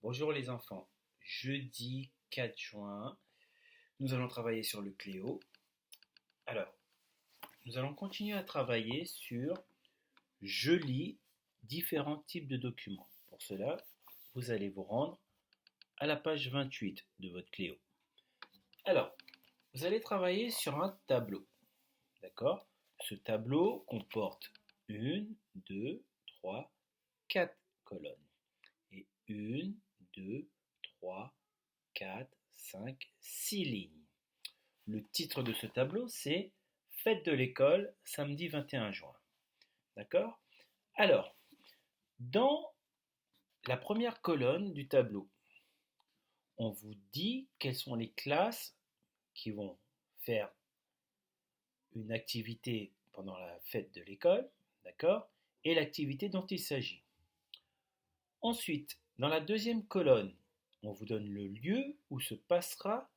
Bonjour les enfants, jeudi 4 juin, nous allons travailler sur le Cléo. Alors, nous allons continuer à travailler sur je lis différents types de documents. Pour cela, vous allez vous rendre à la page 28 de votre Cléo. Alors, vous allez travailler sur un tableau, d'accord? Ce tableau comporte une, deux, trois, quatre colonnes. Et une, deux, trois, 4, 5, 6 lignes. Le titre de ce tableau, c'est Fête de l'école, samedi 21 juin. D'accord? Alors, dans la première colonne du tableau, on vous dit quelles sont les classes qui vont faire une activité pendant la fête de l'école, d'accord? Et l'activité dont il s'agit. Ensuite, dans la deuxième colonne, on vous donne le lieu où se passera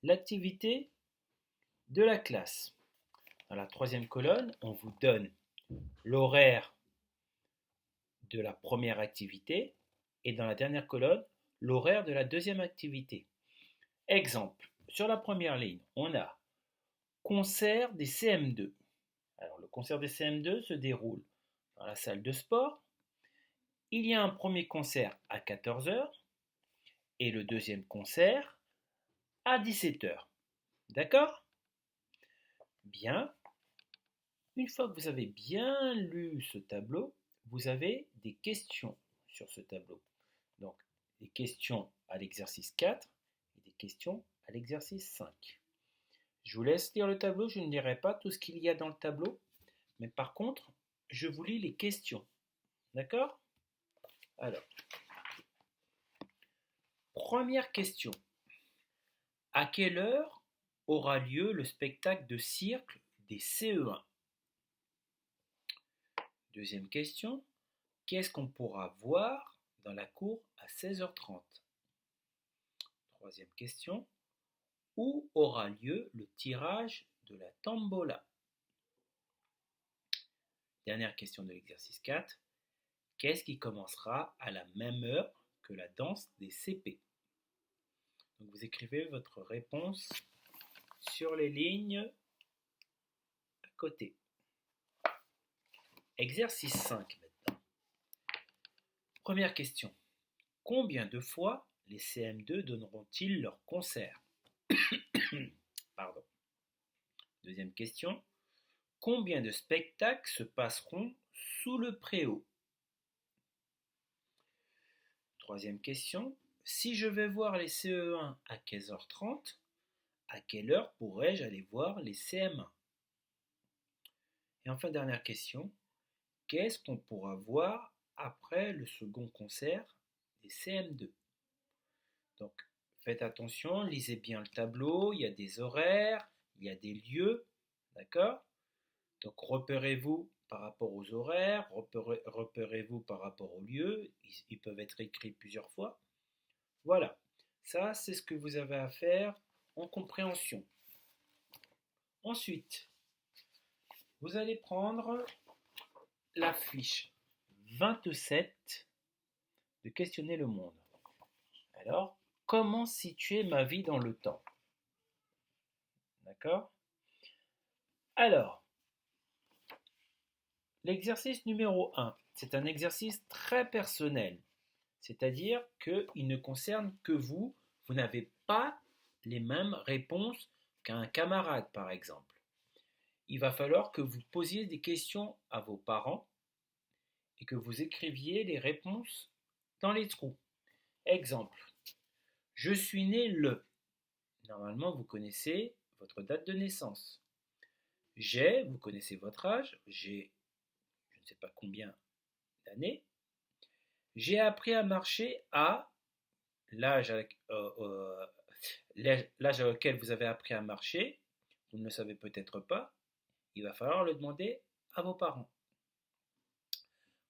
l'activité de la classe. Dans la troisième colonne, on vous donne l'horaire de la première activité et dans la dernière colonne, l'horaire de la deuxième activité. Exemple, sur la première ligne, on a concert des CM2. Alors, le concert des CM2 se déroule dans la salle de sport. Il y a un premier concert à 14 heures et le deuxième concert à 17 heures. D'accord? Bien. Une fois que vous avez bien lu ce tableau, vous avez des questions sur ce tableau. Donc, des questions à l'exercice 4 et des questions à l'exercice 5. Je vous laisse lire le tableau, je ne lirai pas tout ce qu'il y a dans le tableau, mais par contre, je vous lis les questions. D'accord? Alors, première question. À quelle heure aura lieu le spectacle de cirque des CE1? Deuxième question. Qu'est-ce qu'on pourra voir dans la cour à 16h30? Troisième question. Où aura lieu le tirage de la tombola? Dernière question de l'exercice 4. Qu'est-ce qui commencera à la même heure que la danse des CP? Donc vous écrivez votre réponse sur les lignes à côté. Exercice 5 maintenant. Première question. Combien de fois les CM2 donneront-ils leur concert? Pardon. Deuxième question. Combien de spectacles se passeront sous le préau? Troisième question. Si je vais voir les CE1 à 15h30, à quelle heure pourrais-je aller voir les CM1? Et enfin, dernière question. Qu'est-ce qu'on pourra voir après le second concert des CM2? Donc, faites attention, lisez bien le tableau, il y a des horaires, il y a des lieux, d'accord? Donc, repérez-vous par rapport aux horaires, repérez-vous par rapport aux lieux, ils peuvent être écrits plusieurs fois. Voilà, ça c'est ce que vous avez à faire en compréhension. Ensuite, vous allez prendre la fiche 27 de Questionner le monde. Alors, comment situer ma vie dans le temps? D'accord? Alors, l'exercice numéro 1, c'est un exercice très personnel. C'est-à-dire qu'il ne concerne que vous. Vous n'avez pas les mêmes réponses qu'un camarade, par exemple. Il va falloir que vous posiez des questions à vos parents et que vous écriviez les réponses dans les trous. Exemple, je suis né le. Normalement, vous connaissez votre date de naissance. J'ai, vous connaissez votre âge, j'ai je ne sais pas combien d'années. J'ai appris à marcher à l'âge auquel vous avez appris à marcher, vous ne le savez peut-être pas, il va falloir le demander à vos parents.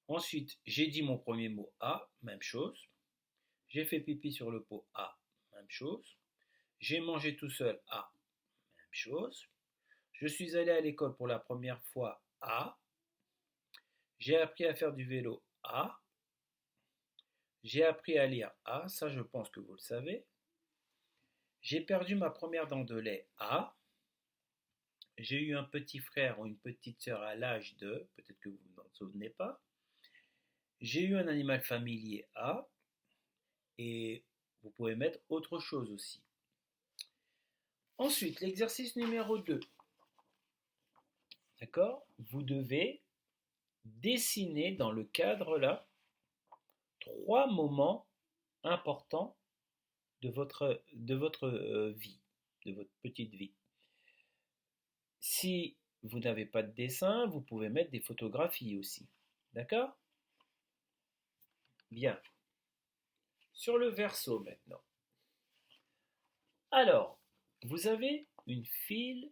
Ensuite, j'ai dit mon premier mot à, même chose. J'ai fait pipi sur le pot à, même chose. J'ai mangé tout seul à, même chose. Je suis allé à l'école pour la première fois à. J'ai appris à faire du vélo à. J'ai appris à lire A, ça je pense que vous le savez. J'ai perdu ma première dent de lait A. J'ai eu un petit frère ou une petite sœur à l'âge de, peut-être que vous ne vous en souvenez pas. J'ai eu un animal familier A, et vous pouvez mettre autre chose aussi. Ensuite, l'exercice numéro 2. D'accord? Vous devez dessiner dans le cadre là 3 moments importants de votre vie, de votre petite vie. Si vous n'avez pas de dessin, vous pouvez mettre des photographies aussi. D'accord? Bien. Sur le verso maintenant. Alors, vous avez une frise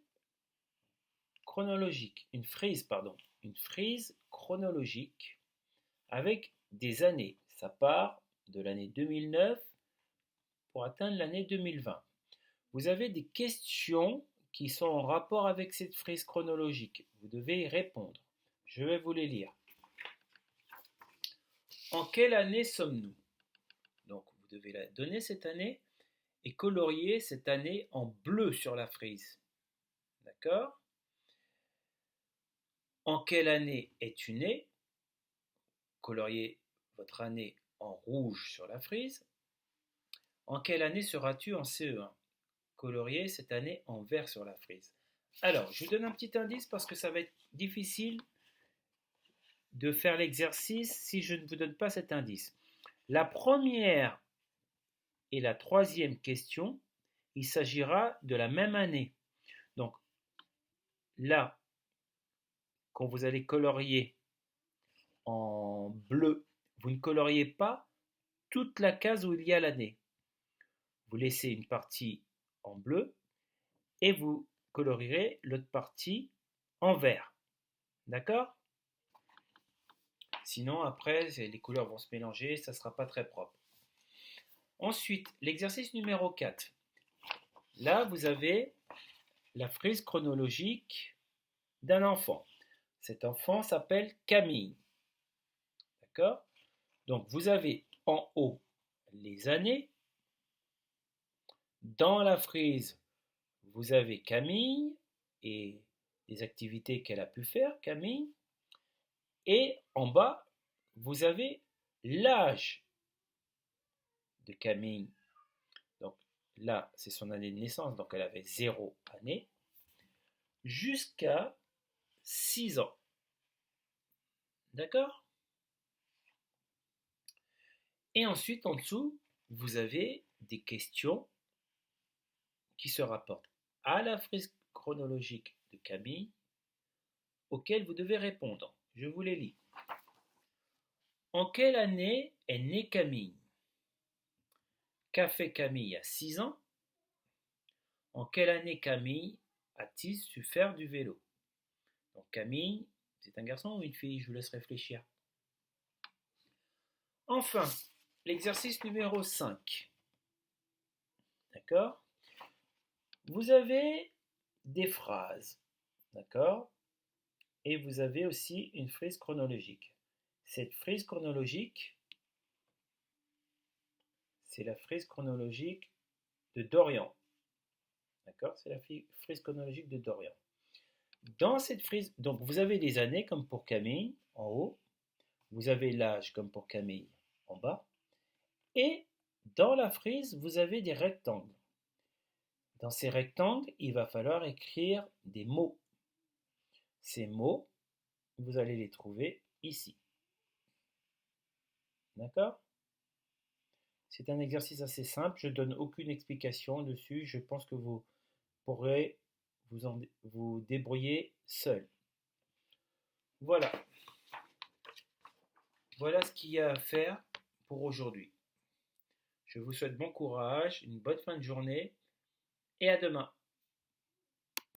chronologique avec des années. Ça part de l'année 2009 pour atteindre l'année 2020. Vous avez des questions qui sont en rapport avec cette frise chronologique. Vous devez y répondre. Je vais vous les lire. En quelle année sommes-nous? Donc, vous devez la donner cette année et colorier cette année en bleu sur la frise. D'accord? En quelle année es-tu né? Coloriez votre année en rouge sur la frise. En quelle année seras-tu en CE1? Coloriez cette année en vert sur la frise. Alors, je vous donne un petit indice parce que ça va être difficile de faire l'exercice si je ne vous donne pas cet indice. La première et la troisième question, il s'agira de la même année. Donc là, quand vous allez colorier en bleu, vous ne coloriez pas toute la case où il y a l'année. Vous laissez une partie en bleu et vous colorierez l'autre partie en vert. D'accord? Sinon, après, les couleurs vont se mélanger, ça ne sera pas très propre. Ensuite, l'exercice numéro 4. Là, vous avez la frise chronologique d'un enfant. Cet enfant s'appelle Camille. D'accord? Donc, vous avez en haut les années. Dans la frise, vous avez Camille et les activités qu'elle a pu faire, Camille. Et en bas, vous avez l'âge de Camille. Donc là, c'est son année de naissance, donc elle avait 0 année, jusqu'à 6 ans. D'accord? Et ensuite, en dessous, vous avez des questions qui se rapportent à la frise chronologique de Camille, auxquelles vous devez répondre. Je vous les lis. En quelle année est née Camille? Qu'a fait Camille à 6 ans? En quelle année Camille a-t-il su faire du vélo? Donc Camille, c'est un garçon ou une fille? Je vous laisse réfléchir. Enfin, l'exercice numéro 5. D'accord? Vous avez des phrases. D'accord? Et vous avez aussi une frise chronologique. Cette frise chronologique, c'est la frise chronologique de Dorian. D'accord? C'est la frise chronologique de Dorian. Dans cette frise, donc vous avez des années comme pour Camille en haut, vous avez l'âge comme pour Camille en bas, et dans la frise, vous avez des rectangles. Dans ces rectangles, il va falloir écrire des mots. Ces mots, vous allez les trouver ici. D'accord? C'est un exercice assez simple, je ne donne aucune explication dessus, je pense que vous pourrez vous débrouiller seul. Voilà. Voilà ce qu'il y a à faire pour aujourd'hui. Je vous souhaite bon courage, une bonne fin de journée et à demain.